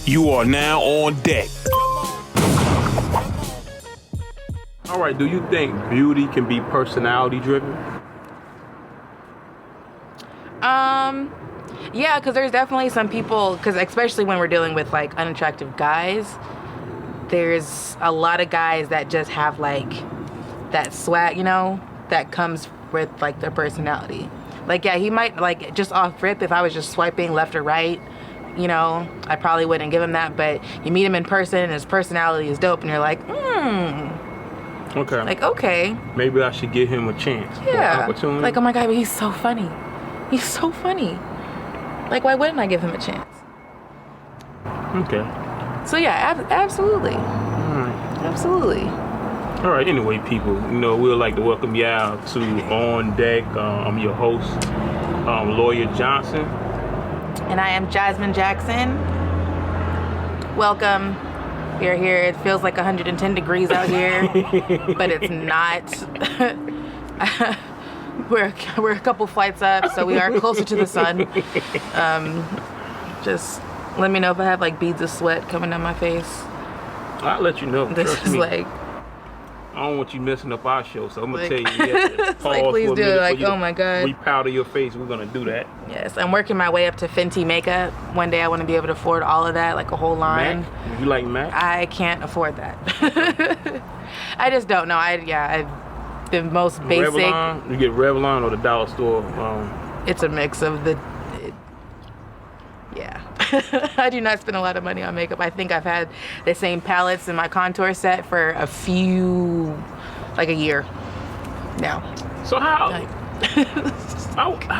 You are now on deck. All right, do you think beauty can be personality driven? Yeah, because there's definitely some people, because especially when we're dealing with like unattractive guys, there's a lot of guys that just have like that swag, you know, that comes with like their personality. Like, yeah, he might, like, just off rip, if I was just swiping left or right, you know, I probably wouldn't give him that. But you meet him in person and his personality is dope and you're like, Okay. like, okay. Maybe I should give him a chance. Yeah. Opportunity. Like, oh my God, but he's so funny. He's so funny. Like, why wouldn't I give him a chance? Okay. So yeah, absolutely. All right. Absolutely. All right. Anyway, people, you know, we'd like to welcome y'all to On Deck. I'm your host, Lawyer Johnson. And I am Jasmine Jackson. Welcome. We are here. It feels like 110 degrees out here, but it's not. We're a couple flights up, so we are closer to the sun. Just let me know if I have like beads of sweat coming down my face. I'll let you know. This Trust is me. like, I don't want you messing up our show, so I'm gonna like, tell you. it's like, please do it. Like, oh my God. Repowder your face. We're gonna do that. Yes, I'm working my way up to Fenty makeup. One day I want to be able to afford all of that, like a whole line. Mac? You like Mac? I can't afford that. I just don't know. I've the most basic. Revlon? You get Revlon or the dollar store? It's a mix of the. Yeah. I do not spend a lot of money on makeup. I think I've had the same palettes in my contour set for like a year now. So how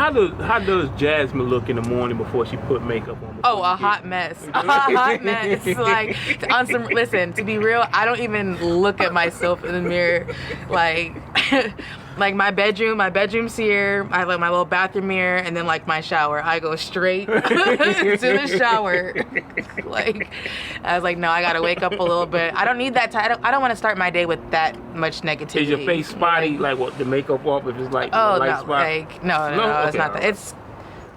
does Jasmine look in the morning before she put makeup on? Oh, a hot mess. A hot mess. Like, listen, to be real, I don't even look at myself in the mirror. Like, like my bedroom's here. I have like my little bathroom mirror and then like my shower. I go straight to the shower. Like, I was like, no, I gotta wake up a little bit. I don't need that time. I don't want to start my day with that much negativity. Is your face spotty, like what, the makeup off, if it's like oh, light no, spot? like, no, Okay, it's not that. It's,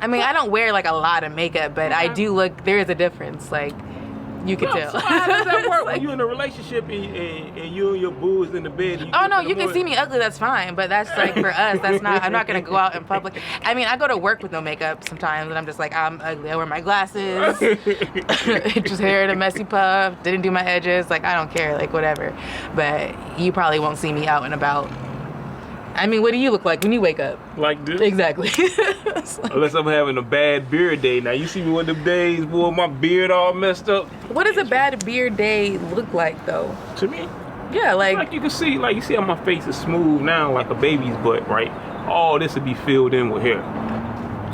I mean, I don't wear like a lot of makeup, but I do look, there is a difference. Like, you can tell. So how does that work? Like, when you're in a relationship and you and your boo is in the bed? Oh no, you can see me ugly, that's fine. But that's like for us, that's not, I'm not gonna go out in public. I mean, I go to work with no makeup sometimes and I'm just like, I'm ugly. I wear my glasses, just hair in a messy puff, didn't do my edges, like I don't care, like whatever. But you probably won't see me out and about. I mean, what do you look like when you wake up? Like this? Exactly. Like, unless I'm having a bad beard day. Now you see me one of them days, boy, my beard all messed up. What does a bad beard day look like though? To me? Yeah, Like you can see, like you see how my face is smooth now, like a baby's butt, right? All this would be filled in with hair.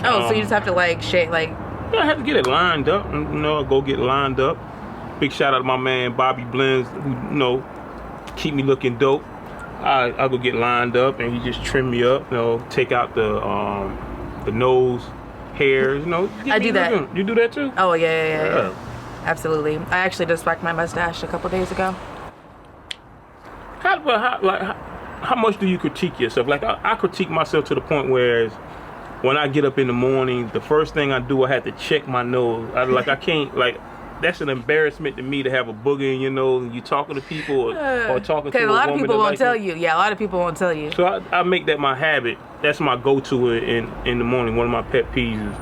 Oh, so you just have to like shave, like. Yeah, I have to get it lined up. You know, go get lined up. Big shout out to my man Bobby Blends, who, you know, keep me looking dope. I go get lined up and you just trim me up, you know, take out the nose hairs, you know. I do that. You do that too? Oh yeah. Absolutely. I actually just whacked my mustache a couple days ago. How much do you critique yourself? Like I critique myself to the point where when I get up in the morning, the first thing I do, I have to check my nose. I can't, like, that's an embarrassment to me to have a booger in your nose and you talking to people or talking to a woman. Because a lot of people won't like tell you. Yeah, a lot of people won't tell you. So I make that my habit. That's my go-to in the morning. One of my pet peeves is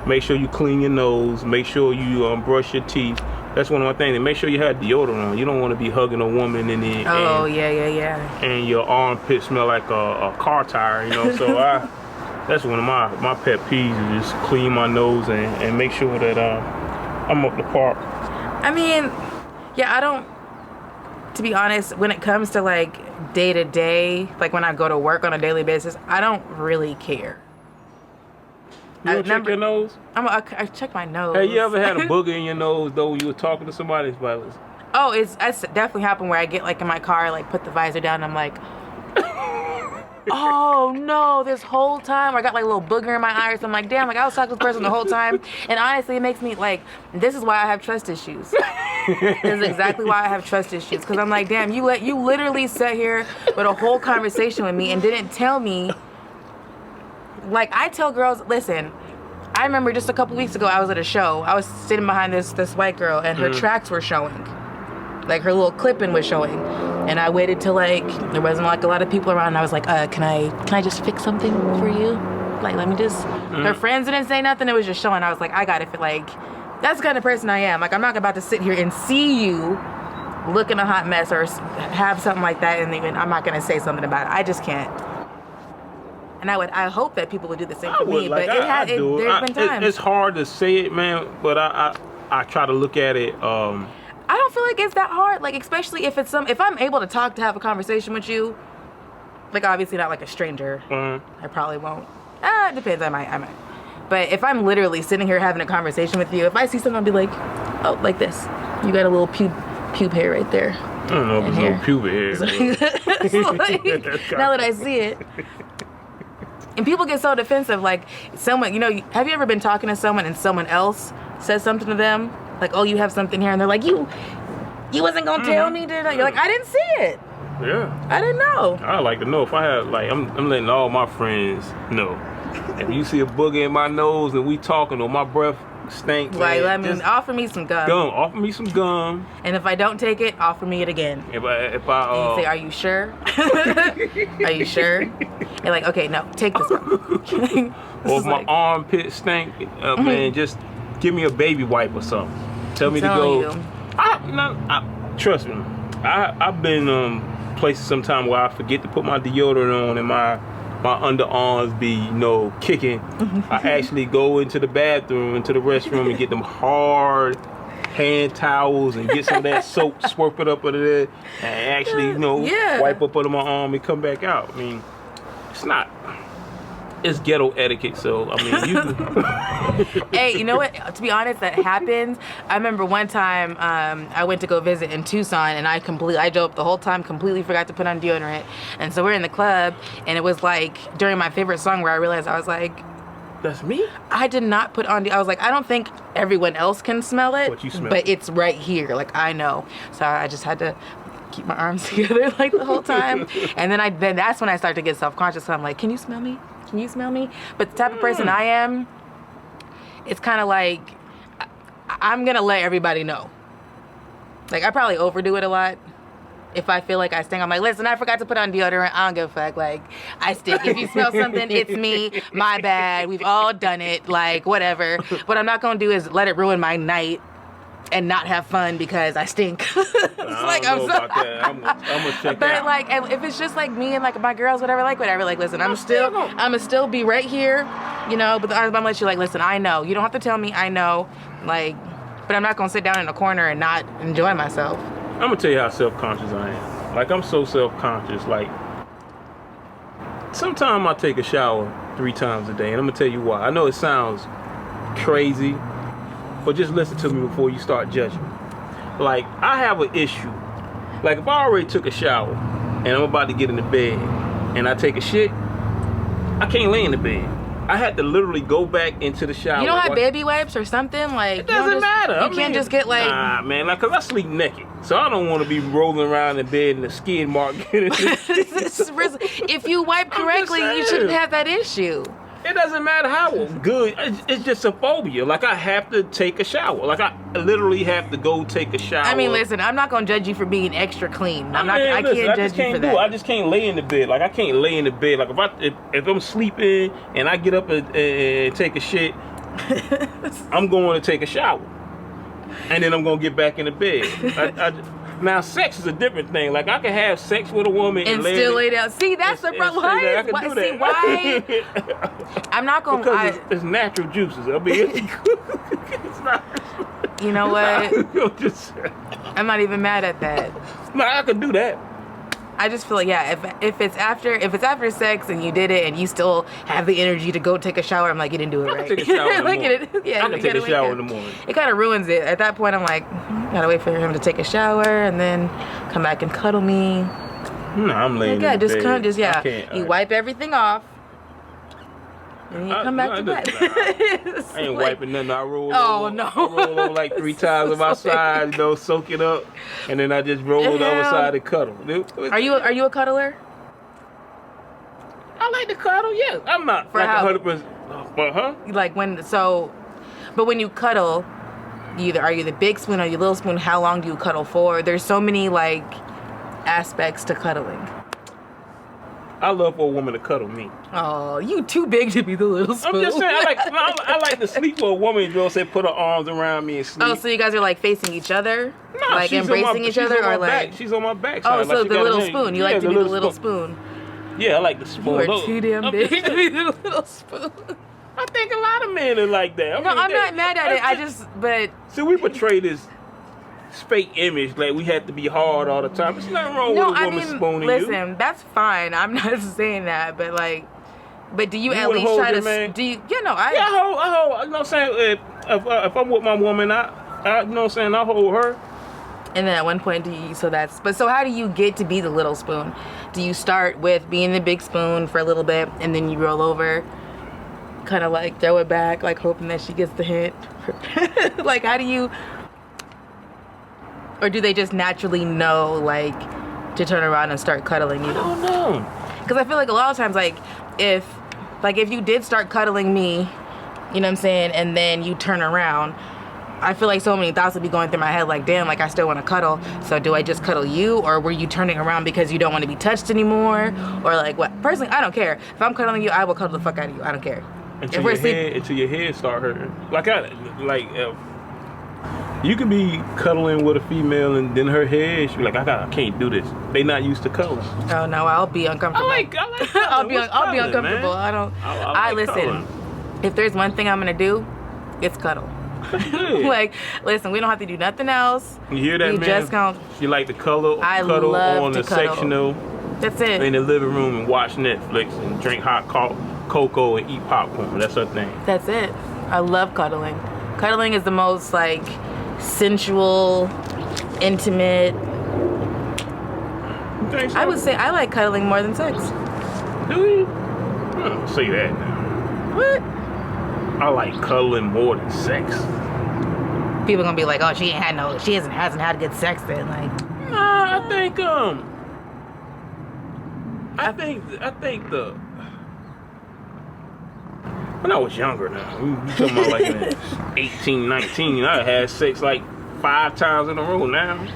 make sure you clean your nose. Make sure you brush your teeth. That's one of my things. And make sure you have deodorant on. You don't want to be hugging a woman and then yeah. and your armpit smell like a car tire. You know. So that's one of my pet peeves is just clean my nose and make sure that I'm up the park. I mean, yeah, I don't, to be honest, when it comes to like day to day, like when I go to work on a daily basis, I don't really care. You don't check your nose? I check my nose. Have you ever had a booger in your nose though when you were talking to somebody? Oh, it's definitely happened where I get like in my car, like put the visor down and I'm like, oh no, this whole time I got like a little booger in my iris. I'm like, damn, like I was talking to this person the whole time. And honestly, it makes me like, this is why I have trust issues. This is exactly why I have trust issues. Because I'm like, damn, you literally sat here with a whole conversation with me and didn't tell me. Like, I tell girls, listen, I remember just a couple weeks ago, I was at a show. I was sitting behind this white girl, and her tracks were showing. Like, her little clipping was showing. And I waited till, like, there wasn't, like, a lot of people around. And I was like, can I just fix something for you? Like, let me just... Her friends didn't say nothing. It was just showing. I was like, I got it. Like, that's the kind of person I am. Like, I'm not about to sit here and see you look in a hot mess or have something like that, and even I'm not going to say something about it. I just can't. And I hope that people would do the same for me, like, but there's been times. It's hard to say it, man, but I try to look at it. I don't feel like it's that hard, like, especially if I'm able to have a conversation with you, like, obviously not like a stranger. I probably won't. It depends, I might. But if I'm literally sitting here having a conversation with you, if I see something, I'll be like, oh, like this. You got a little pube hair right there. I don't know if it's no pubic hair. Like, now that I see it. And people get so defensive, like, someone, have you ever been talking to someone and someone else says something to them? Like, oh, you have something here, and they're like, you wasn't gonna tell me, did I? You're like, I didn't see it. Yeah. I didn't know. I like to know if I have, like, I'm letting all my friends know. If you see a booger in my nose and we talking or my breath stinks, like, offer me some gum. Offer me some gum. And if I don't take it, offer me it again. If I and you say, are you sure? Are you sure? You're like, okay, no, take this gum. Or if my armpit stink, man, just give me a baby wipe or something. Tell me to go. Trust me. I've been places sometime where I forget to put my deodorant on and my underarms be, kicking. I actually go into the restroom and get them hard hand towels and get some of that soap, swirp it up under there, and actually, wipe up under my arm and come back out. I mean, it's ghetto etiquette, so I mean, you. Hey, you know what? To be honest, that happens. I remember one time I went to go visit in Tucson, and I drove up the whole time, completely forgot to put on deodorant. And so we're in the club, and it was like during my favorite song where I realized I was like, "That's me." I did not put on. I was like, I don't think everyone else can smell it, but it's right here. Like, I know. So I just had to keep my arms together like the whole time. And then that's when I started to get self-conscious. So I'm like, can you smell me? Can you smell me? But the type of person I am, it's kind of like, I'm going to let everybody know. Like, I probably overdo it a lot. If I feel like I stink, I'm like, listen, I forgot to put on deodorant. I don't give a fuck. Like, I stink. If you smell something, it's me. My bad. We've all done it. Like, whatever. What I'm not going to do is let it ruin my night and not have fun because I stink. It's like, I'm about that. I'm gonna check but out. Like, if it's just like me and like my girls, whatever, like, listen, I'm gonna still be right here, but I'm gonna let you, like, listen, I know. You don't have to tell me, I know. Like, but I'm not gonna sit down in a corner and not enjoy myself. I'm gonna tell you how self-conscious I am. Like, I'm so self-conscious. Like, sometimes I take a shower 3 times a day, and I'm gonna tell you why. I know it sounds crazy, but just listen to me before you start judging. Like, I have an issue. Like, if I already took a shower and I'm about to get in the bed and I take a shit, I can't lay in the bed. I had to literally go back into the shower. You don't have baby wipes or something? Like, it doesn't matter. You can't just get, like... Nah, man, like, 'cause I sleep naked. So I don't want to be rolling around in bed and the skin mark. If you wipe correctly, you shouldn't have that issue. It doesn't matter how good. It's just a phobia. Like, I have to take a shower. Like, I literally have to go take a shower. I mean, listen, I'm not gonna judge you for being extra clean. I can't judge you for that. I just can't lay in the bed. Like, I can't lay in the bed. Like, if I'm sleeping and I get up and take a shit, I'm going to take a shower, and then I'm gonna get back in the bed. Now, sex is a different thing. Like, I can have sex with a woman and still lay down. See, that's the problem. Why? I'm not going to... Because it's natural juices. I mean, it's not... You know what? I'm not even mad at that. No, I can do that. I just feel like, if it's after sex and you did it and you still have the energy to go take a shower, I'm like, you didn't do it right. I can take a shower in the morning. I can take a shower in the morning. It kind of ruins it. At that point, I'm like, gotta wait for him to take a shower and then come back and cuddle me. No, I'm laying in bed. You wipe everything off. And you come back to bed. I ain't wiping nothing. I roll over. No. I roll over like 3 times on my side, soak it up, and then I just roll the other side and cuddle. Are you a cuddler? I like to cuddle, yes. I'm not For like how? 100%. But Like but when you cuddle, are you the big spoon or you little spoon? How long do you cuddle for? There's so many like aspects to cuddling. I love for a woman to cuddle me. Oh, you too big to be the little spoon. I'm just saying, I like to sleep with a woman. Put her arms around me and sleep. Oh, so you guys are like facing each other, Nah, like embracing each other, or like she's on my back. Oh, side. so Like the little spoon. You like to be the little spoon. Yeah, I like the spoon. You are too damn big to be the little spoon. I think a lot of men are like that. No, I'm not mad at it. But see, we portray this fake image like we have to be hard all the time. There's nothing wrong with a woman spooning you. Listen, that's fine. I'm not saying that, but do you at wouldn't least hold try your to? man? Do you? Yeah, no, I hold. You know what I'm saying? If I'm with my woman, I you know what I'm saying, I hold her. And then at one point, so how do you get to be the little spoon? Do you start with being the big spoon for a little bit, and then you roll over, kind of like throw it back, like hoping that she gets the hint? Like, how do you? Or do they just naturally know, like, to turn around and start cuddling you? I don't know. Because I feel like a lot of times, like, if you did start cuddling me, you know what I'm saying, and then you turn around, I feel like so many thoughts would be going through my head, like, damn, like, I still want to cuddle. So do I just cuddle you, or were you turning around because you don't want to be touched anymore? Or, like, what? Personally, I don't care. If I'm cuddling you, I will cuddle the fuck out of you. I don't care. Until your head start hurting. You can be cuddling with a female and then her head, she be like, I can't do this. They not used to cuddling. Oh no, I'll be uncomfortable. I like I'll be uncomfortable. Man? I listen. Cuddling. If there's one thing I'm gonna do, it's cuddle. Like, listen, we don't have to do nothing else. You hear that, man? Just gonna, she like to cuddle love on to the cuddle. sectional. That's it. In the living room and watch Netflix and drink hot cocoa and eat popcorn. That's her thing. That's it. I love cuddling. Cuddling is the most like sensual, intimate. So? I would say I like cuddling more than sex. Do you? I don't say that now. What? I like cuddling more than sex. People gonna be like, oh, she hasn't had good sex then. Like, nah, I think when I was younger now, we talking about like 18, 19, I had sex like 5 times in a row now.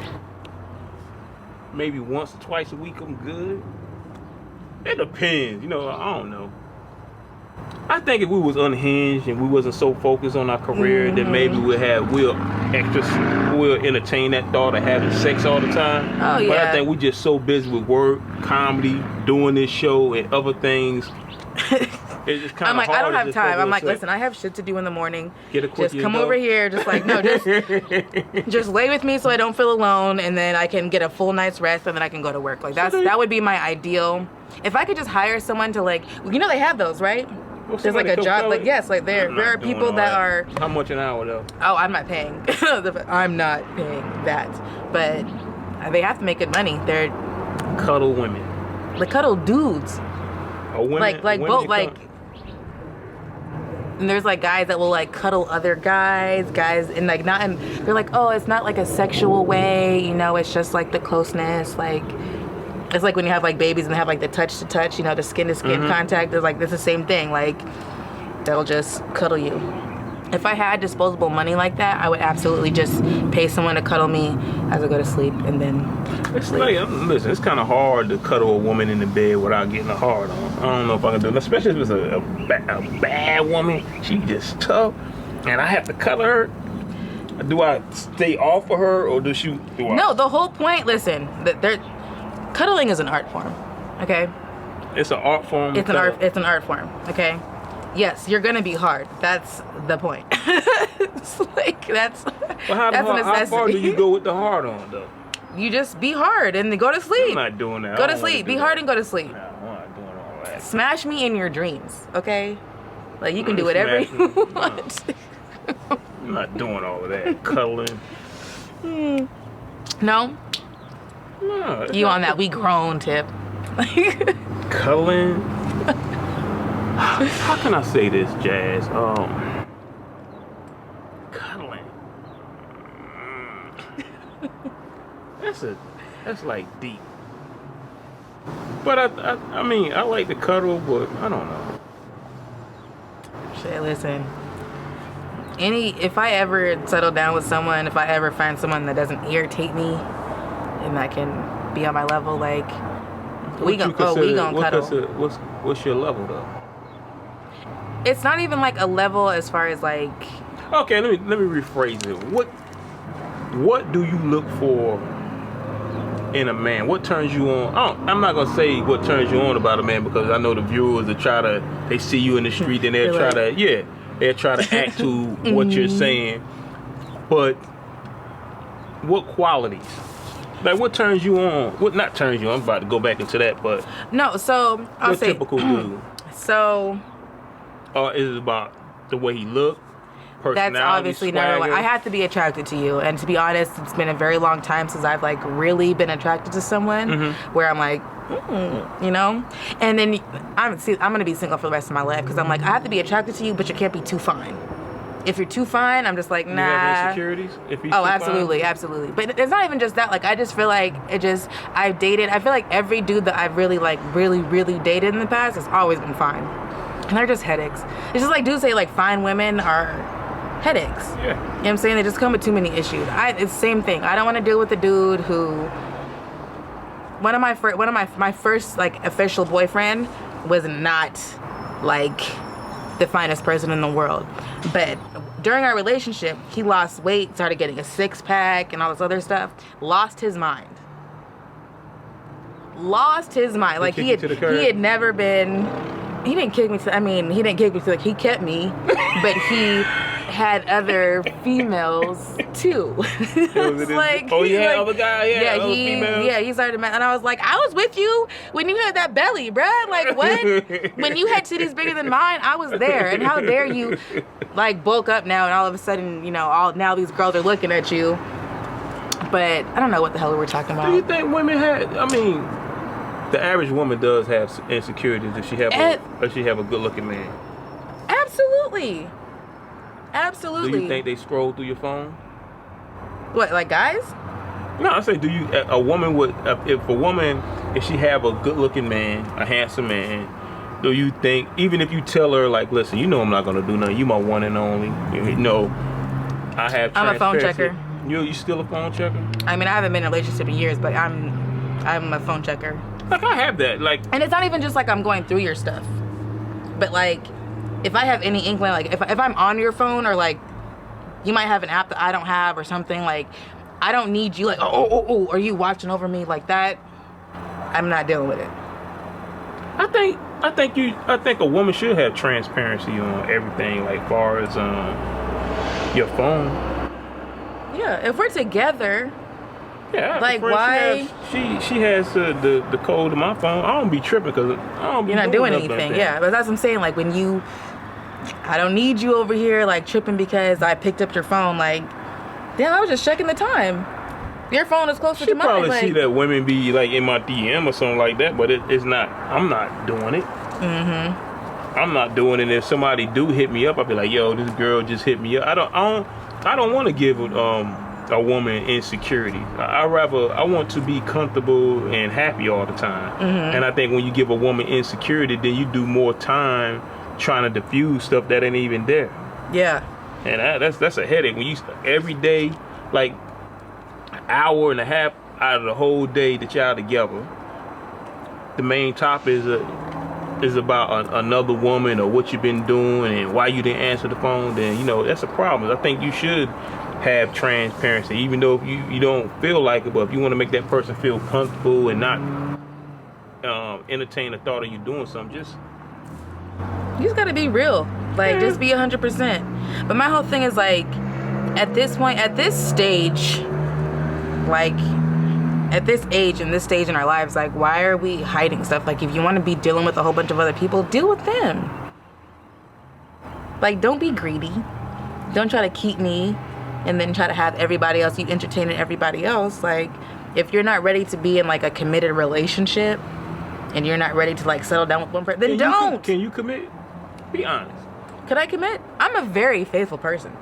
Maybe once or twice a week I'm good. It depends, I don't know. I think if we was unhinged and we wasn't so focused on our career, then maybe we'll entertain that thought of having sex all the time. Oh, yeah. But I think we just so busy with work, comedy, doing this show and other things. It's just kind of I'm like, hard I don't have just time. I'm like, sex. listen, I have shit to do in the morning. Get a quickie just come and go. over here. Just like, no, just lay with me so I don't feel alone, and then I can get a full night's rest, and then I can go to work. Like that would be my ideal. If I could just hire someone to like, they have those, right? Well, there's like a job, like yes, like there are people that are. How much an hour though? Oh, I'm not paying. I'm not paying that, but they have to make good money. They're cuddle women. Like cuddle dudes. Oh, women, like both like. And there's like guys that will like cuddle other guys, and like not, and they're like, oh, it's not like a sexual way, it's just like the closeness, like it's like when you have like babies and they have like the touch to touch, the skin to skin contact. There's like it's the same thing, like they'll just cuddle you. If I had disposable money like that, I would absolutely just pay someone to cuddle me as I go to sleep and then sleep. Listen, it's kind of hard to cuddle a woman in the bed without getting a hard on. I don't know if I can do it, especially if it's a bad woman. She just tough, and I have to cuddle her. Do I stay off of her, or do I? No, the whole point. Listen, cuddling is an art form. Okay. It's an art form. It's an art form. Okay. Yes, you're gonna be hard. That's the point. It's like that's a necessity. How far do you go with the hard on though? You just be hard and then go to sleep. I'm not doing that. Go to sleep. Be hard and go to sleep. No, I'm not doing all that. Smash me in your dreams, okay? Like you can do whatever you want. I'm not doing all of that. Cuddling. No? No. You on that we grown tip. Cuddling. how can I say this, Jazz? Cuddling. That's like deep. But I mean, I like to cuddle, but I don't know. Shit, listen. If I ever settle down with someone, if I ever find someone that doesn't irritate me and that can be on my level, like we gonna cuddle. What's your level though? It's not even like a level as far as like. Okay, let me rephrase it. What do you look for in a man? What turns you on? I'm not gonna say what turns you on about a man, because I know the viewers they see you in the street and they'll try to act to what you're saying. But what qualities? Like, what turns you on? What not turns you on? I'm about to go back into that, but no. So I'll say typical dude. So, is it about the way he look? That's obviously number one. I have to be attracted to you, and to be honest, it's been a very long time since I've like really been attracted to someone where I'm like, you know. And then I'm gonna be single for the rest of my life because I'm like, I have to be attracted to you, but you can't be too fine. If you're too fine, I'm just like, nah. You have insecurities? Absolutely. But it's not even just that. Like, I just feel like I feel like every dude that I've really dated in the past has always been fine. And they're just headaches. It's just like dudes say like fine women are headaches. Yeah. You know what I'm saying? They just come with too many issues. It's the same thing. I don't want to deal with a dude who... One of my first like official boyfriend was not like the finest person in the world. But during our relationship, he lost weight, started getting a 6-pack and all this other stuff. Lost his mind. Like he had never been... He didn't kick me to like he kept me, but he had other females too. Other guy, he started, and I was like, I was with you when you had that belly, bruh. Like, what? When you had titties bigger than mine, I was there. And how dare you, like, bulk up now and all of a sudden, you know, now these girls are looking at you. But I don't know what the hell we were talking about. Do you think women the average woman does have insecurities if she have a good-looking man? Absolutely. Do you think they scroll through your phone? What, like guys? No, I say, if she have a good-looking man, a handsome man, do you think, even if you tell her, like, listen, you know I'm not gonna do nothing, you my one and only, you know, I'm a phone checker. You still a phone checker? I mean, I haven't been in a relationship in years, but I'm a phone checker. Like, I have that, like... And it's not even just like I'm going through your stuff. But like, if I have any inkling, like if I'm on your phone, or like you might have an app that I don't have or something, like I don't need you like, oh, are you watching over me like that? I'm not dealing with it. I think a woman should have transparency on everything, like far as your phone. Yeah, if we're together... Yeah, like why? She has the code to my phone. I don't be tripping because I don't be. You're not doing anything. Like that. Yeah, but that's what I'm saying. Like I don't need you over here like tripping because I picked up your phone. Like, damn, I was just checking the time. Your phone is closer to mine. She probably see that women be like in my DM or something like that, but it's not. I'm not doing it. I'm not doing it. If somebody do hit me up, I'll be like, yo, this girl just hit me up. I don't want to give a woman insecurity. I want to be comfortable and happy all the time. And I think when you give a woman insecurity, then you do more time trying to diffuse stuff that ain't even there. Yeah. And that's a headache when you every day, like an hour and a half out of the whole day that y'all together, the main topic is about another woman or what you've been doing and why you didn't answer the phone. Then you know that's a problem. I think you should have transparency, even though if you don't feel like it, but if you want to make that person feel comfortable and not entertain the thought of you doing something, you just gotta be real. Like, just be 100%. But my whole thing is like, at this point, at this stage, like at this age and this stage in our lives, like, why are we hiding stuff? Like, if you want to be dealing with a whole bunch of other people, deal with them. Like, don't be greedy. Don't try to keep me and then try to have everybody else, you entertaining everybody else. Like, if you're not ready to be in like a committed relationship and you're not ready to like settle down with one person, then don't. Can you commit? Be honest. Could I commit? I'm a very faithful person.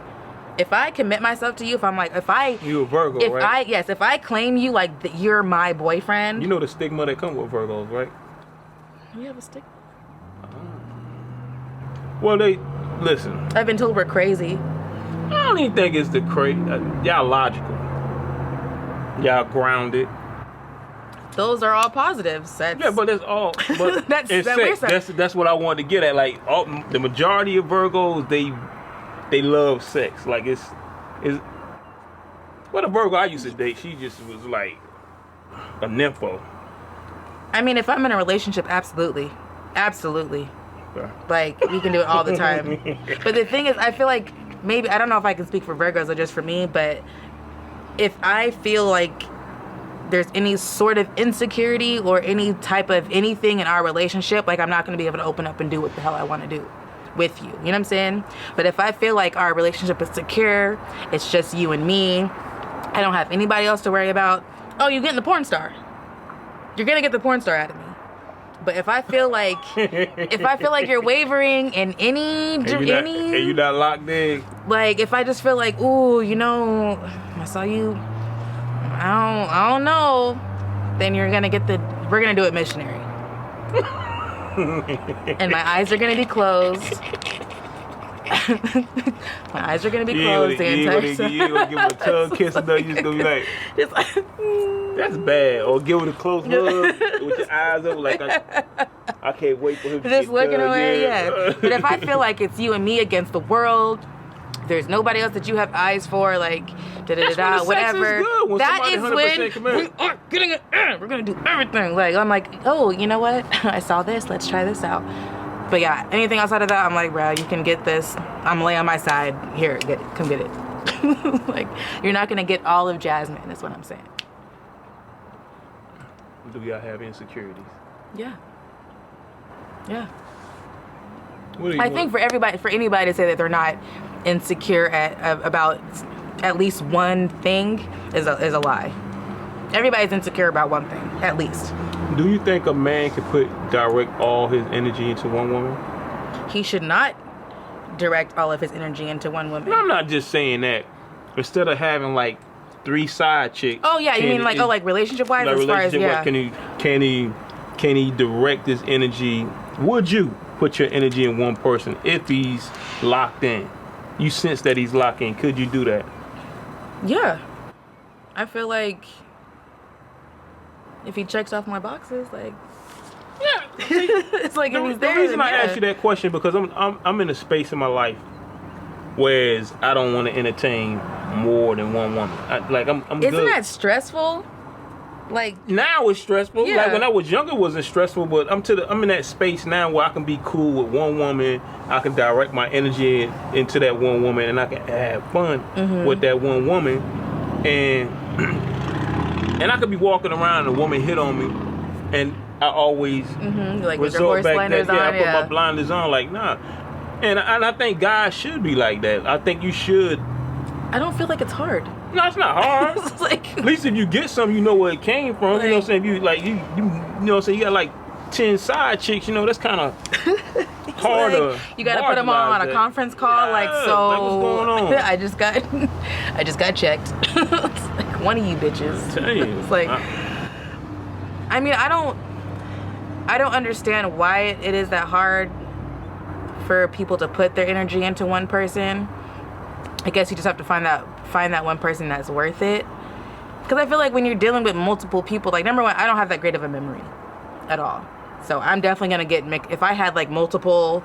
If I commit myself to you, You a Virgo, right? If I claim you like that you're my boyfriend. You know the stigma that comes with Virgos, right? You have a stigma? Well, listen. I've been told we're crazy. I don't even think it's the crazy. Y'all logical. Y'all grounded. Those are all positives. Yeah, but that's all. But that's what I wanted to get at. Like the majority of Virgos, they love sex. Like it's. What a Virgo I used to date, she just was like a nympho. I mean, if I'm in a relationship, absolutely. Okay. Like we can do it all the time. But the thing is, I feel like maybe I don't know if I can speak for Virgos or just for me, but if I feel like there's any sort of insecurity or any type of anything in our relationship, like I'm not going to be able to open up and do what the hell I want to do with you. You know what I'm saying? But if I feel like our relationship is secure, it's just you and me, I don't have anybody else to worry about. Oh, you're getting the porn star. You're going to get the porn star out of me. But if I feel like you're wavering in and you're not locked in, like if I just feel like, ooh, you know, I saw you, I don't know, then we're gonna do it missionary. And my eyes are gonna be closed. My eyes are gonna be closed the entire time. You ain't gonna give him a tongue kiss or nothing. You just gonna be like, that's bad. Or give it a close hug with your eyes open, like I can't wait for him to just get looking done. away. Yeah. But if I feel like it's you and me against the world, there's nobody else that you have eyes for, like whatever. That is when we are getting it in. We're gonna do everything. Like I'm like, oh, you know what? I saw this. Let's try this out. But yeah, anything outside of that, I'm like, bro, you can get this. I'm laying on my side. Here, get it. Come get it. Like, you're not gonna get all of Jasmine. That's what I'm saying. Do y'all have insecurities? Yeah. Yeah. I think for anybody to say that they're not insecure about at least one thing is a lie. Everybody's insecure about one thing, at least. Do you think a man can direct all his energy into one woman? He should not direct all of his energy into one woman. No, I'm not just saying that. Instead of having like 3 side chicks. Oh yeah, you mean like relationship wise, as far as yeah. Can he direct his energy? Would you put your energy in one person if he's locked in? You sense that he's locked in. Could you do that? Yeah. I feel like if he checks off my boxes, like yeah, it's like if he's there. The reason I asked you that question because I'm in a space in my life whereas I don't want to entertain more than one woman. I'm Isn't good. that stressful? Like now it's stressful. Yeah. Like when I was younger, it wasn't stressful. But I'm in that space now where I can be cool with one woman. I can direct my energy into that one woman, and I can have fun with that one woman. And I could be walking around and a woman hit on me, and I always like with your horse blinders on. I put my blinders on. Like nah. And I think guys should be like that. I think you should. I don't feel like it's hard. No, it's not hard. It's like, at least if you get something, you know where it came from. Like, you know what I'm saying? If you like you know what I'm saying? You got like 10 side chicks. You know that's kind of hard. Like, you got to put them on a conference call. Yeah, like so. Like what's going on? I just got checked. It's like one of you bitches. Tell you. It's like. I mean, I don't understand why it is that hard for people to put their energy into one person. I guess you just have to find that one person that's worth it. Because I feel like when you're dealing with multiple people, like number one, I don't have that great of a memory at all. So I'm definitely gonna get mixed. If I had like multiple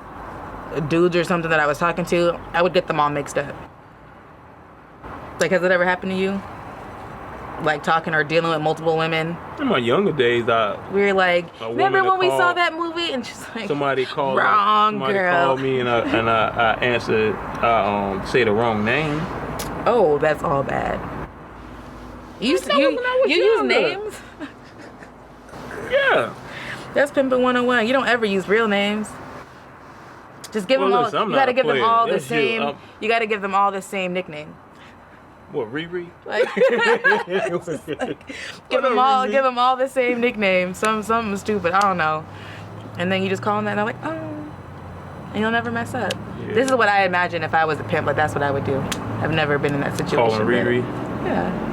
dudes or something that I was talking to, I would get them all mixed up. Like, has it ever happened to you? Like talking or dealing with multiple women? In my younger days, we were like, remember when we saw that movie? And she's like, somebody called me and I answered, say the wrong name. Oh, that's all bad. You use names? Yeah. That's pimping 101. You don't ever use real names. Just give them all. You gotta give them all the same. You gotta give them all the same nickname. What, Riri? Like, give them all the same nickname. Something stupid. I don't know. And then you just call them that, and they're like, oh. and you'll never mess up. Yeah. This is what I imagine if I was a pimp. Like that's what I would do. I've never been in that situation. Calling but- Riri. Yeah.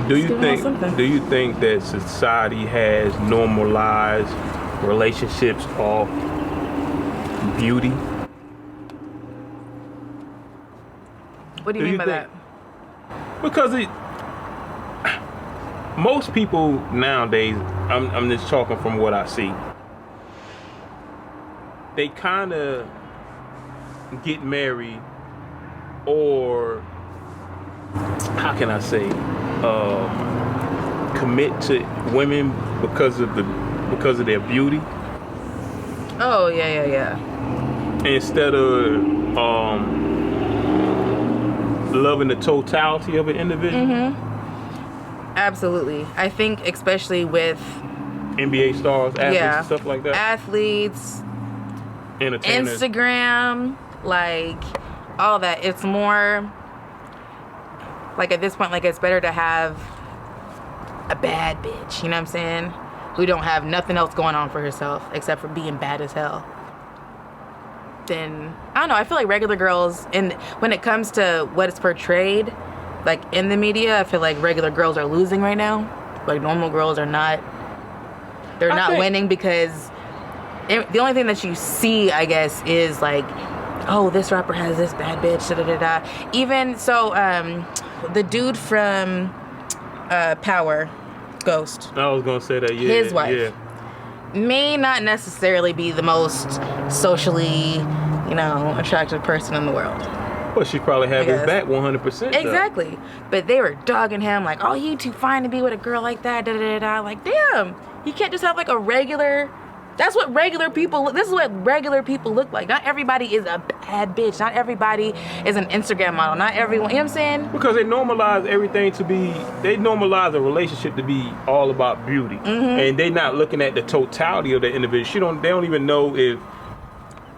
Do Just you giving her think? something. Do you think that society has normalized relationships of beauty? What do you Do mean you by think- that? Because most people nowadays, I'm just talking from what I see, they kind of get married, or how can I say, commit to women because of their beauty, Oh yeah. instead of loving the totality of an individual. Absolutely. I think especially with NBA stars, athletes, yeah and stuff like that. athletes, Entertainers. Instagram, like all that. It's more like at this point, like it's better to have a bad bitch, you know what I'm saying? Who don't have nothing else going on for herself except for being bad as hell. Then I don't know, I feel like regular girls, and when it comes to what is portrayed like in the media, I feel like regular girls are losing right now. Like normal girls are not, they're I not think- winning because the only thing that you see, I guess, is like, oh, this rapper has this bad bitch, da da da da. Even so, the dude from Power, Ghost, I was gonna say that. Yeah, his wife Yeah. may not necessarily be the most socially, attractive person in the world. Well, she probably had his guess. back 100%. though. Exactly. But they were dogging him like, oh, you too fine to be with a girl like that, da da da da. Like, damn, you can't just have like a regular. This is what regular people look like. Not everybody is a bad bitch. Not everybody is an Instagram model. Not everyone, you know what I'm saying? Because they normalize everything they normalize a relationship to be all about beauty. And they not looking at the totality of the individual. They don't even know if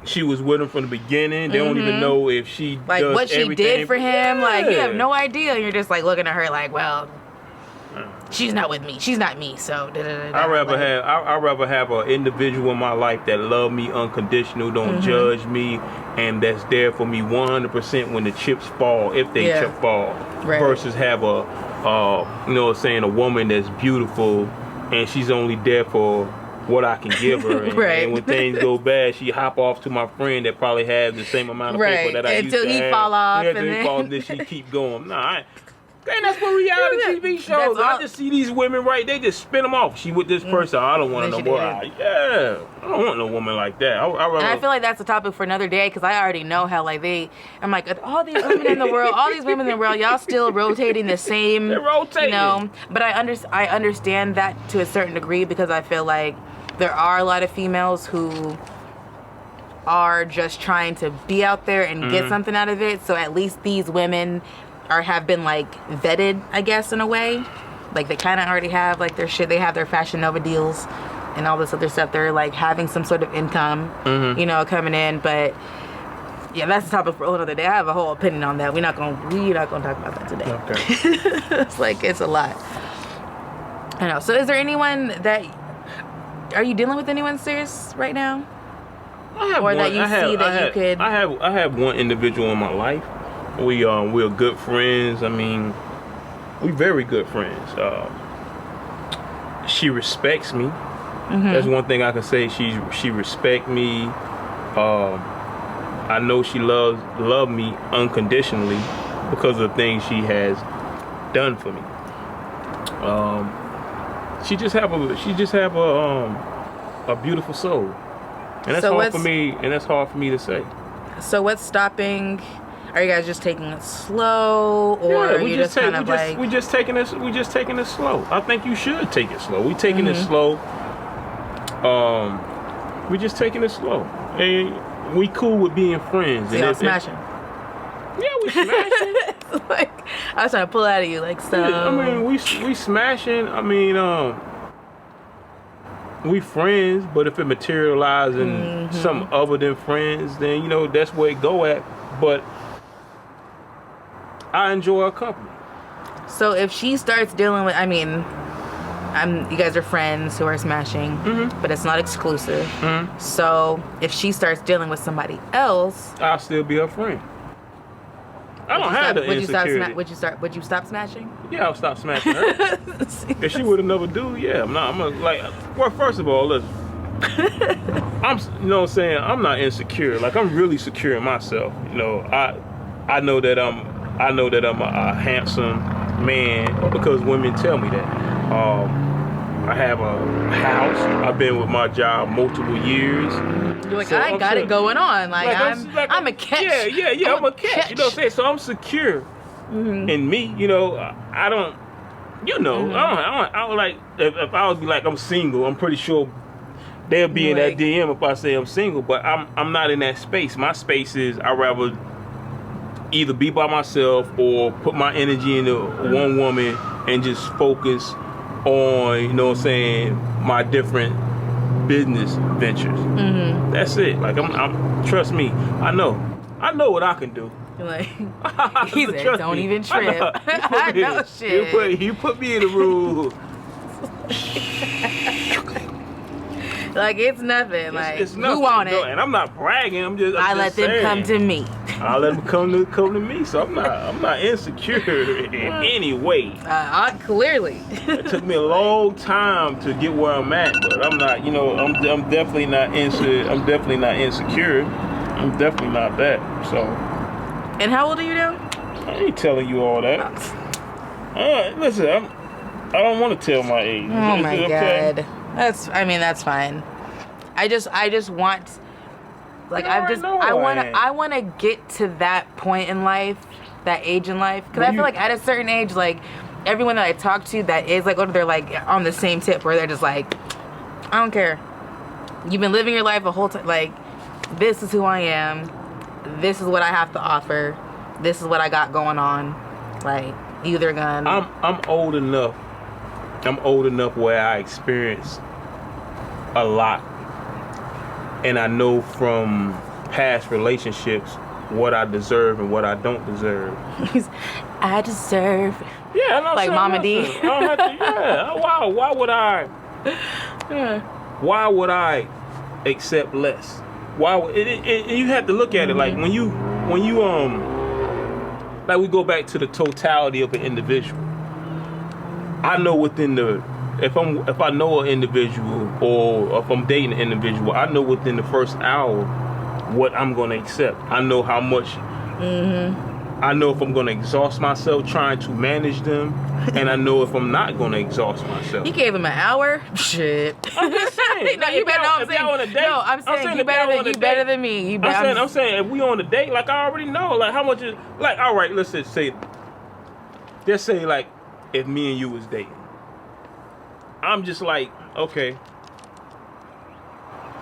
she was with him from the beginning. They don't even know if she Like does what she everything. did for him. Like you have Yeah. no idea. And you're just like looking at her like, well, she's not with me. She's not me. So da, da, da, da. I'd Like, rather have an individual in my life that love me unconditional, don't judge me, and that's there for me 100% when the chips fall, if they Yeah. chip fall. Right. Versus have a woman that's beautiful and she's only there for what I can give her, and, Right. and when things go bad, she hop off to my friend that probably has the same amount of Right. paper that I used Until to he have. fall off, Yeah, and until he then- fall, then she keep going. Nah, and that's what reality TV shows. That's all- I just see these women, right? They just spin them off. She with this person. I don't want Then no she more. did. Yeah, I don't want no woman like that. And I feel like that's a topic for another day because I already know how like I'm like all these women in the world, y'all still rotating the same. They're rotating. But I understand that to a certain degree because I feel like there are a lot of females who are just trying to be out there and get something out of it. So at least these women have been like vetted, I guess, in a way. Like they kind of already have like their shit. They have their Fashion Nova deals and all this other stuff. They're like having some sort of income, coming in. But yeah, that's a topic for another day. I have a whole opinion on that. We're not gonna talk about that today. Okay. It's a lot. I know. So is there anyone are you dealing with anyone serious right now? I have Or that you see that you could- I have one individual in my life. We're good friends. I mean, we very good friends. She respects me. That's one thing I can say. She respects me. I know she love me unconditionally because of the things she has done for me. She just have a beautiful soul, and that's So hard for me. And that's hard for me to say. So what's stopping? Are you guys just taking it slow, or are you just kind of like? we just taking it slow. I think you should take it slow. We taking it slow. We just taking it slow, and we cool with being friends. So And y'all if- smashing? Yeah, we smashing. Like I was trying to pull out of you, like so. Yeah, I mean, we smashing. I mean, we friends, but if it materializes in something other than friends, then that's where it go at. But I enjoy her company. So if she starts dealing with, I you guys are friends who are smashing, but it's not exclusive. So if she starts dealing with somebody else, I'll still be her friend. I don't have the insecurity. Would you stop smashing? Yeah, I'll stop smashing her. If she would have never do, yeah, well, first of all, listen. You know what I'm saying? I'm not insecure. Like, I'm really secure in myself. You know, I know that I'm a handsome man because women tell me that. I have a house. I've been with my job multiple years. You're like, so I got it going on. Like I'm a catch. Yeah. I'm a catch. You know what I'm saying? So I'm secure in me. You know, I don't. You know, I don't like if I would be like I'm single. I'm pretty sure they'll be in that DM if I say I'm single. But I'm not in that space. My space is I rather either be by myself or put my energy into one woman and just focus on, you know what I'm saying, my different business ventures. That's it. Like I'm trust me, I know what I can do. Like he said, don't even trip. I know shit. You put me in the room. Like it's nothing. Like it's nothing. Who want it? And I'm not bragging. I'm I let them come to me. I let them come to me. So I'm not insecure in any way. Clearly. It took me a long time to get where I'm at, but I'm not. You know, I'm definitely not insecure. I'm definitely not insecure. I'm definitely not that. So. And how old are you now? I ain't telling you all that. Listen, I don't want to tell my age. Oh my God. That's fine. I just want, like, I want to get to that point in life, that age in life, because I feel like at a certain age, like, everyone that I talk to that is like older, they're like on the same tip where they're just like, I don't care. You've been living your life a whole time. Like, this is who I am. This is what I have to offer. This is what I got going on. Like, either gonna. I'm old enough. I'm old enough where I experience a lot, and I know from past relationships what I deserve and what I don't deserve. I deserve. Yeah, no, like Mama D. I don't have to, yeah. Why would I? Yeah. Why would I accept less? You have to look at it like when you like we go back to the totality of an individual. I know if I know an individual or if I'm dating an individual, I know within the first hour what I'm gonna accept. I know how much. I know if I'm gonna exhaust myself trying to manage them, and I know if I'm not gonna exhaust myself. You gave him an hour? Shit. I'm just saying. No, you better. No, I'm saying. No, I'm saying you better than me. I'm saying if we on a date, like I already know, like how much is like. All right, let's just say like if me and you was dating, I'm just like, okay,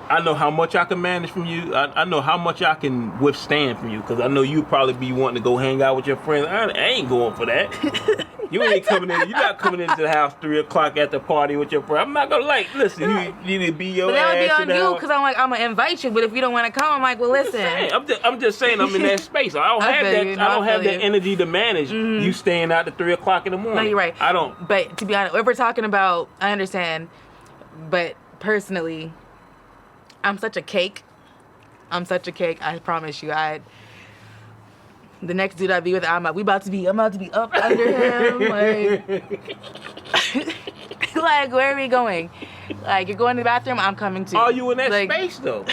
I know how much I can manage from you. I know how much I can withstand from you, because I know you probably be wanting to go hang out with your friends. I ain't going for that. You ain't coming in. You're not coming into the house 3:00 at the party with your friend. I'm not gonna listen. You need to be your. But that would be on you, because I'm gonna invite you. But if you don't want to come, I'm like, well, listen. I'm just saying I'm in that space. I don't have that energy to manage you staying out to 3:00 in the morning. No, you're right. I don't. But to be honest, if we're talking about, I understand. But personally, I'm such a cake. I promise you. The next dude I be with, I'm about to be up under him. Like, where are we going? Like, you're going to the bathroom, I'm coming too. Are you in that space though?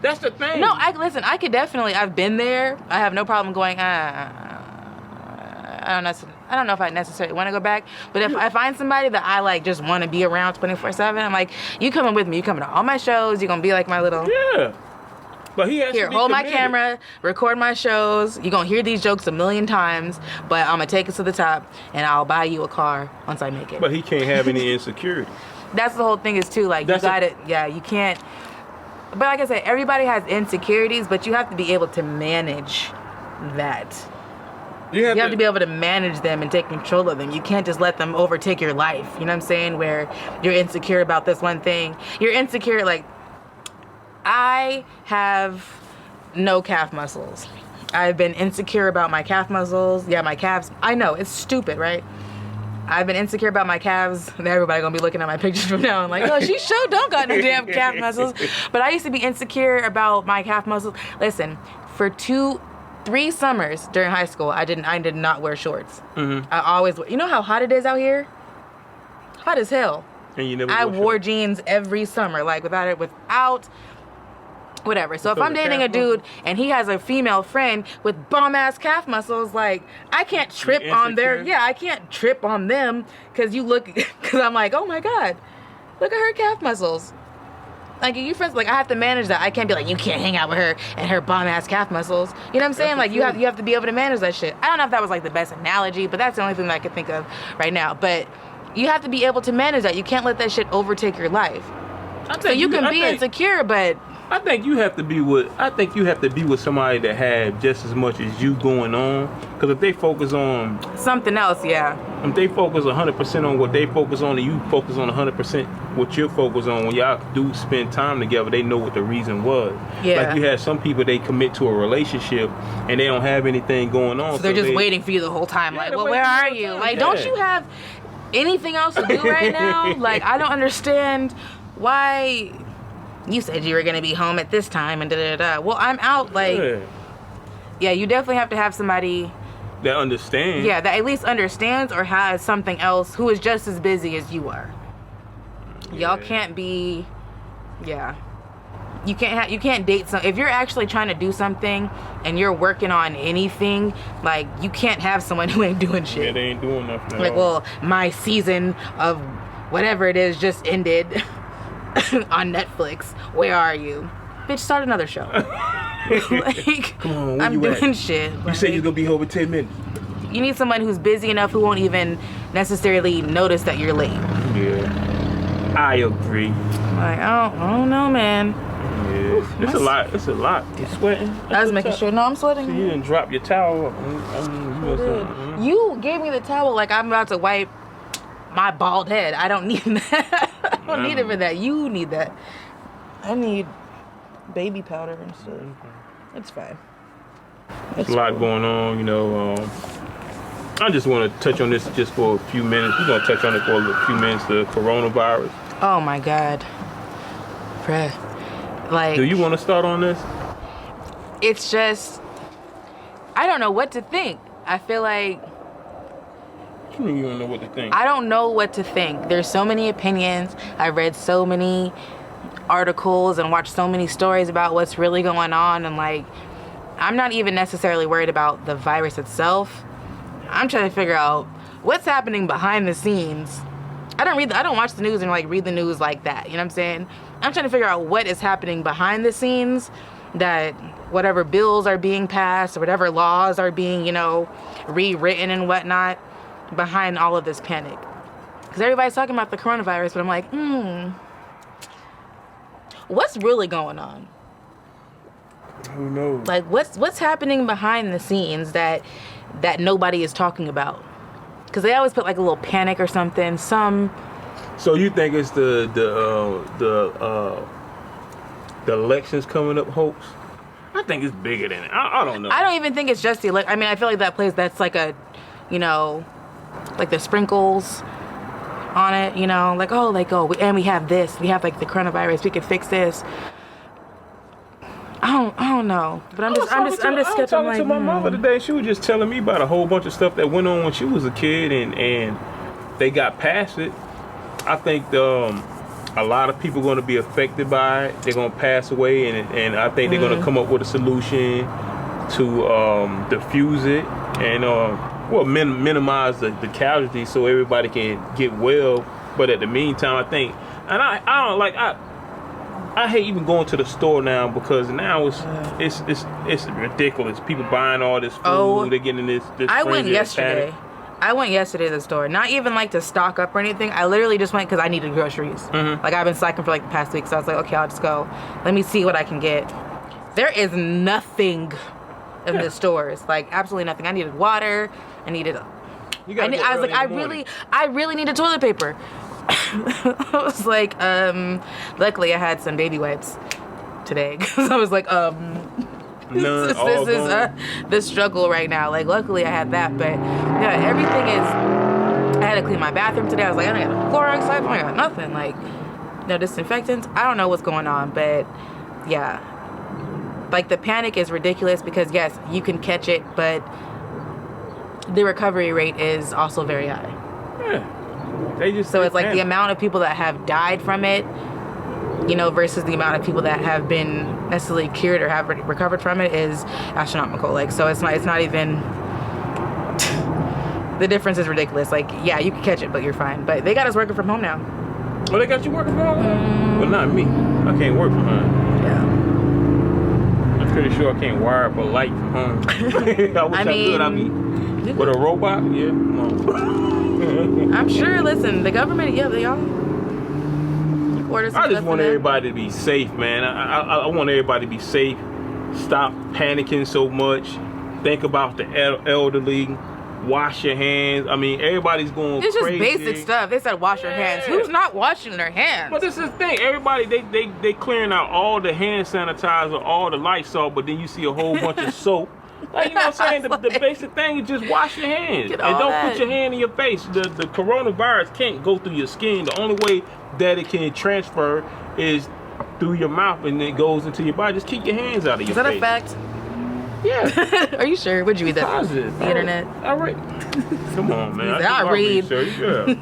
That's the thing. No, listen. I could definitely. I've been there. I have no problem going. I don't know if I necessarily want to go back, but if I find somebody that I like, just want to be around 24/7, I'm like, you coming with me? You coming to all my shows? You gonna be like my little. Yeah. But he has here, to be hold committed. my camera, record my shows. You're going to hear these jokes a million times, but I'm going to take it to the top, and I'll buy you a car once I make it. But he can't have any insecurity. That's the whole thing is, too. Like, you can't. But like I said, everybody has insecurities, but you have to be able to manage that. You have to be able to manage them and take control of them. You can't just let them overtake your life. You know what I'm saying? Where you're insecure about this one thing. You're insecure, like, I have no calf muscles. I've been insecure about my calf muscles. Yeah, my calves. I know, it's stupid, right? I've been insecure about my calves. Everybody gonna be looking at my pictures from now and like, oh, she sure don't got no damn calf muscles. But I used to be insecure about my calf muscles. Listen, for 3 summers during high school, I did not wear shorts. I always, you know how hot it is out here? Hot as hell. And you never I wore jeans every summer, like without whatever. So if I'm dating a dude and he has a female friend with bum ass calf muscles, like I can't trip on I can't trip on them because I'm like, oh my God, look at her calf muscles. Like, you friends, like I have to manage that. I can't be like, you can't hang out with her and her bum ass calf muscles. You know what I'm saying? Like you have to be able to manage that shit. I don't know if that was like the best analogy, but that's the only thing that I could think of right now. But you have to be able to manage that. You can't let that shit overtake your life. So you can be insecure, but I think you have to be with somebody that have just as much as you going on. Because if they focus on something else, if they focus 100% on what they focus on, and you focus on 100% what you're focused on, when y'all do spend time together, they know what the reason was. Yeah. Like you have some people, they commit to a relationship and they don't have anything going on. So they're just waiting for you the whole time. Like, well, where are you? Like, don't you have anything else to do right now? Like, I don't understand why you said you were going to be home at this time and da-da-da. Well, I'm out. Like, yeah, you definitely have to have somebody that understands. Yeah, that at least understands or has something else who is just as busy as you are. Y'all can't be, you can't date if you're actually trying to do something and you're working on anything, like you can't have someone who ain't doing shit. Yeah, they ain't doing nothing. Like, well, my season of whatever it is just ended on Netflix. Where are you? Bitch, start another show. Like, come on, where I'm you doing at? shit. You said you're gonna be home in 10 minutes. You need someone who's busy enough who won't even necessarily notice that you're late. Yeah, I agree. Like, I don't know, man. Yeah, it's a lot. It's a lot. You sweating? I was making sure. No, I'm sweating. So you didn't drop your towel. You gave me the towel like I'm about to wipe my bald head. I don't need that. I don't need it for that. You need that. I need baby powder and stuff. It's fine. There's a lot going on, you know. I just want to touch on this just for a few minutes. We're going to touch on it for a few minutes, the coronavirus. Oh, my God. Bruh. Like, do you want to start on this? It's just, I don't know what to think. I feel like You don't know what to think. I don't know what to think. There's so many opinions. I read so many articles and watched so many stories about what's really going on, and like, I'm not even necessarily worried about the virus itself. I'm trying to figure out what's happening behind the scenes. I don't watch the news and like read the news like that. You know what I'm saying? I'm trying to figure out what is happening behind the scenes, that whatever bills are being passed or whatever laws are being, rewritten and whatnot behind all of this panic. Because everybody's talking about the coronavirus, but I'm like, what's really going on? Who knows? Like, what's happening behind the scenes that nobody is talking about? Because they always put like a little panic or something. So you think it's the elections coming up hoax? I think it's bigger than it. I don't know. I don't even think it's just the election. I mean, I feel like that's like a, like the sprinkles on it, and we have this. We have like the coronavirus. We could fix this. I don't know, but I'm just skeptical. I was talking to my mother today. She was just telling me about a whole bunch of stuff that went on when she was a kid, and they got past it. I think a lot of people are going to be affected by it. They're going to pass away, and I think they're going to come up with a solution to diffuse it and minimize the casualties so everybody can get well. But at the meantime, I think, and I don't like I hate even going to the store now, because now it's ridiculous. People buying all this food, they're getting this I went frenzy of yesterday. panic. I went yesterday to the store. Not even like to stock up or anything. I literally just went because I needed groceries. Like, I've been slacking for like the past week, so I was like, okay, I'll just go. Let me see what I can get. There is nothing in the stores. Like, absolutely nothing. I needed water. I needed. I really needed toilet paper. I was like, luckily I had some baby wipes today, because I was like, this is the struggle right now. Like, luckily I had that, but yeah, everything is. I had to clean my bathroom today. I was like, I don't got no Clorox wipes, I got nothing. Like, no disinfectants. I don't know what's going on, but yeah. Like, the panic is ridiculous because, yes, you can catch it, but the recovery rate is also very high. Yeah. So it's like the amount of people that have died from it, you know, versus the amount of people that have been necessarily cured or have recovered from it is astronomical. Like, so it's not even, the difference is ridiculous. Like, yeah, you can catch it, but you're fine. But they got us working from home now. Oh, they got you working from home? Well, not me. I can't work from home. Yeah. I'm pretty sure I can't wire up a light from home. I wish I could. I mean, with a robot? Yeah. No. I'm sure, listen, the government, yeah, they all. I just want everybody to be safe, man. I want everybody to be safe. Stop panicking so much. Think about the elderly. Wash your hands. I mean, everybody's going it's crazy. It's just basic stuff. They said wash your hands. Who's not washing their hands? But this is the thing. Everybody, they clearing out all the hand sanitizer, all the Lysol, but then you see a whole bunch of soap. Like, you know what I'm saying? The basic thing is just wash your hands. And don't put your hand in your face. The coronavirus can't go through your skin. The only way that it can transfer is through your mouth, and it goes into your body. Just keep your hands out of your face. Is that a fact? Yeah. Are you sure? Would you read that? Positive. The internet? I read. Come on, man. I read. Yeah.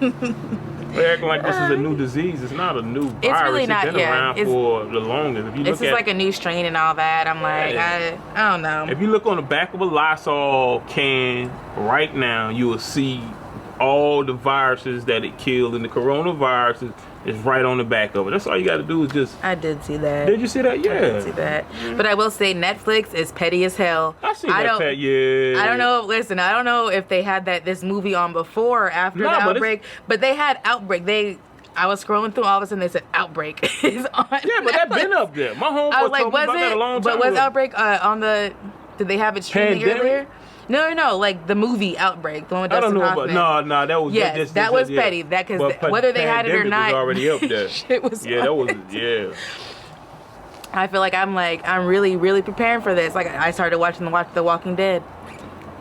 They're acting like this is a new disease. It's not a new virus. It's really not. It's been around for the longest. If you this is like a new strain and all that. I'm like, I don't know. If you look on the back of a Lysol can right now, you will see all the viruses that it killed, and the coronavirus is right on the back of it. That's all you got to do is just. I did see that. Did you see that? Yeah. I did see that. But I will say Netflix is petty as hell. I see that. Yeah. I don't know. Listen, I don't know if they had this movie on before or after the outbreak, but they had Outbreak. I was scrolling through, all of a sudden they said Outbreak is on. Yeah, but that's been up there. My homeboy told me about that a long time ago. But was Outbreak on the? Did they have it streaming earlier? No, like the movie Outbreak, the one with Dustin Hoffman. No, that was that was petty. That because whether they had it or not, was already up there. Shit was I feel like I'm really, really preparing for this. Like I started watching The Walking Dead.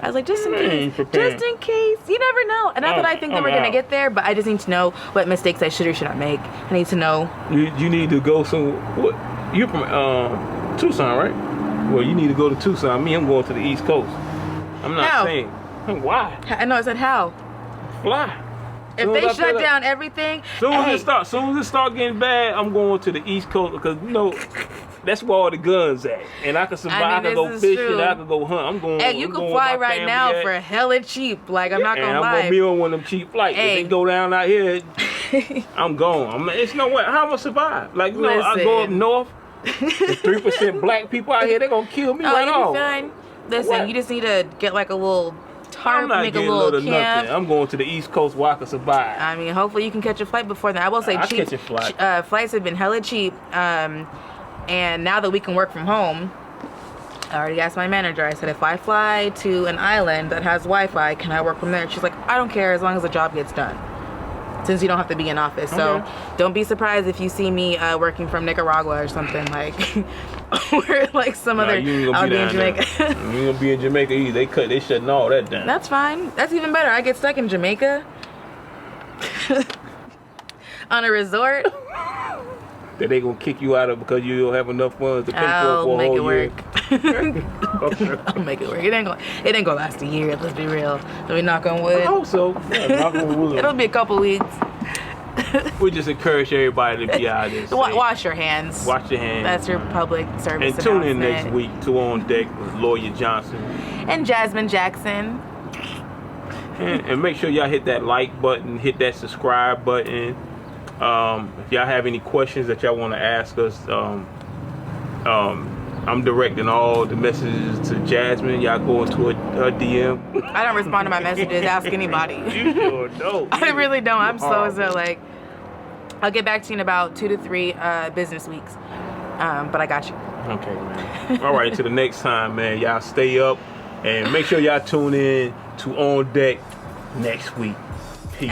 I was like, just in case, you never know. And not that I think that we're gonna get there, but I just need to know what mistakes I should or should not make. I need to know. You need to go What? You're from Tucson, right? Well, you need to go to Tucson. I'm going to the East Coast. I'm not saying why. I know. I said how. Fly. If they shut down everything, soon as it start getting bad, I'm going to the East Coast because that's where all the guns at, and I can survive. I can go fishing. I can go hunt. I'm going. Hey, you can fly right now for hella cheap. Like I'm not gonna lie. I'm gonna be on one of them cheap flights. Hey. If they go down out here, I'm gone. It's no way. How am I survive? Like I go up north. The 3% black people out here, they're gonna kill me right off. Fine. Listen, you just need to get like a little tarp, make a little camp. Nothing. I'm going to the East Coast where I can survive. I mean, hopefully you can catch a flight before then. I will say cheap. Flights have been hella cheap. And now that we can work from home, I already asked my manager. I said, if I fly to an island that has Wi-Fi, can I work from there? She's like, I don't care as long as the job gets done. Since you don't have to be in office. So don't be surprised if you see me working from Nicaragua or something like, or like some other. I'll be in Jamaica. You ain't gonna be in Jamaica either. They shutting all that down. That's fine. That's even better. I get stuck in Jamaica on a resort. That they gonna kick you out of because you don't have enough funds to pay for a whole year. I'll make it work. It ain't gonna last a year. Let's be real. Let me knock on wood. I hope so. Yeah, knock on wood. It'll be a couple weeks. We just encourage everybody to be out there. Wash your hands. Wash your hands. That's your public service. And tune in next week to On Deck with Lawyer Johnson and Jasmine Jackson. And make sure y'all hit that like button, hit that subscribe button. If y'all have any questions that y'all want to ask us, I'm directing all the messages to Jasmine. Y'all go into her DM. I don't respond to my messages. Ask anybody. You sure don't. I really don't. I'm so like, I'll get back to you in about 2 to 3 business weeks. But I got you. Okay, man. All right, until the next time, man. Y'all stay up and make sure y'all tune in to On Deck next week. Peace.